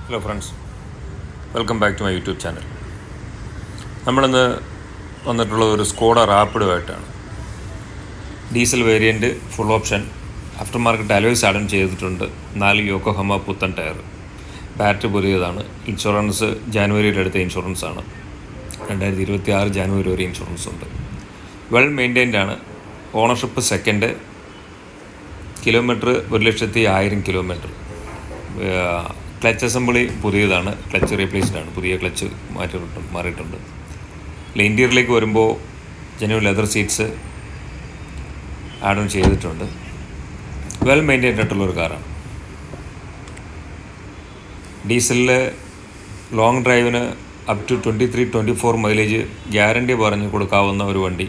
Hello friends, welcome back to my YouTube channel. നമ്മളിന്ന് വന്നിട്ടുള്ളത് ഒരു സ്കോഡ റാപ്പിഡുമായിട്ടാണ്. Diesel variant, full option, after market alloys add on ചെയ്തിട്ടുണ്ട്. 4 Yokohama പുത്തൻ ടയർ, ബാറ്ററി പുതിയതാണ്. ഇൻഷുറൻസ് ജാനുവരിയിലെടുത്ത ഇൻഷുറൻസാണ്. 2026 ജാനുവരി വരെ ഇൻഷുറൻസ് ഉണ്ട്. വെൽ മെയിൻറ്റൈൻഡ് ആണ്. Ownership second. Kilometre 1,10,000 kilometre. Clutch assembly പുതിയതാണ്. ക്ലച്ച് റീപ്ലേസ്ഡ് ആണ്. പുതിയ ക്ലച്ച് മാറിയിട്ടുണ്ട്. ഇൻറ്റീരിയറിലേക്ക് വരുമ്പോൾ genuine leather seats add on ചെയ്തിട്ടുണ്ട്. വെൽ മെയിൻറ്റൈൻഡ് ആയിട്ടുള്ളൊരു കാറാണ്. ഡീസലിൽ ലോങ് ഡ്രൈവിന് അപ് ടു 23-24 മൈലേജ് ഗ്യാരണ്ടി പറഞ്ഞ് കൊടുക്കാവുന്ന ഒരു വണ്ടി.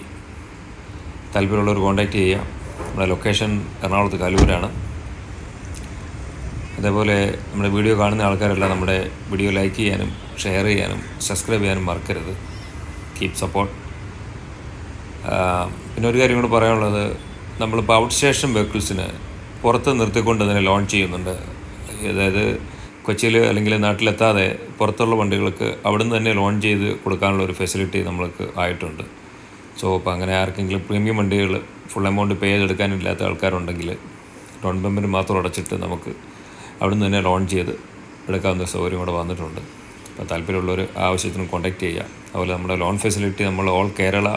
താല്പര്യമുള്ളവർ കോൺടാക്റ്റ് ചെയ്യുക. നമ്മുടെ ലൊക്കേഷൻ എറണാകുളത്ത് കലൂരാണ്. അതേപോലെ നമ്മുടെ വീഡിയോ കാണുന്ന ആൾക്കാരെല്ലാം നമ്മുടെ വീഡിയോ ലൈക്ക് ചെയ്യാനും ഷെയർ ചെയ്യാനും സബ്സ്ക്രൈബ് ചെയ്യാനും മറക്കരുത്. Keep support. പിന്നെ ഒരു കാര്യം കൂടെ പറയാനുള്ളത്, നമ്മളിപ്പോൾ ഔട്ട് സ്റ്റേഷൻ വെഹിക്കിൾസിന് പുറത്ത് നിർത്തിക്കൊണ്ട് അതിനെ ലോഞ്ച് ചെയ്യുന്നുണ്ട്. അതായത് കൊച്ചിയിൽ അല്ലെങ്കിൽ നാട്ടിലെത്താതെ പുറത്തുള്ള വണ്ടികൾക്ക് അവിടുന്ന് തന്നെ ലോഞ്ച് ചെയ്ത് കൊടുക്കാനുള്ള ഒരു ഫെസിലിറ്റി നമ്മൾക്ക് ആയിട്ടുണ്ട്. സോ അപ്പോൾ അങ്ങനെ ആർക്കെങ്കിലും പ്രീമിയം വണ്ടികൾ ഫുൾ എമൗണ്ട് പേ ചെയ്തെടുക്കാനില്ലാത്ത ആൾക്കാരുണ്ടെങ്കിൽ ഡൗൺ പേയ്മെൻറ്റ് മാത്രം അടച്ചിട്ട് നമുക്ക് അവിടുന്ന് തന്നെ ലോഞ്ച് ചെയ്ത് എടുക്കാവുന്ന സൗകര്യം കൂടെ വന്നിട്ടുണ്ട്. അപ്പോൾ താല്പര്യമുള്ളവർ ആവശ്യത്തിന് കോൺടാക്റ്റ് ചെയ്യുക. അതുപോലെ നമ്മുടെ ലോൺ ഫെസിലിറ്റി, നമ്മൾ ഓൾ കേരള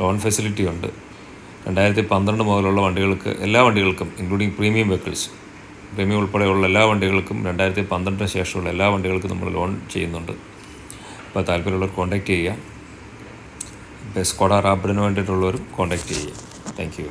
ലോൺ ഫെസിലിറ്റി ഉണ്ട്. 2012 മുതലുള്ള വണ്ടികൾക്ക്, എല്ലാ വണ്ടികൾക്കും ഇൻക്ലൂഡിങ് പ്രീമിയം വെഹിക്കിൾസ്, പ്രീമിയം ഉൾപ്പെടെയുള്ള എല്ലാ വണ്ടികൾക്കും 2012 ശേഷമുള്ള എല്ലാ വണ്ടികൾക്കും നമ്മൾ ലോൺ ചെയ്യുന്നുണ്ട്. അപ്പോൾ താല്പര്യമുള്ളവർ കോൺടാക്റ്റ് ചെയ്യുക. സ്കോഡ റാപ്പിഡിന് വേണ്ടിയിട്ടുള്ളവരും കോൺടാക്റ്റ് ചെയ്യുക. Thank you.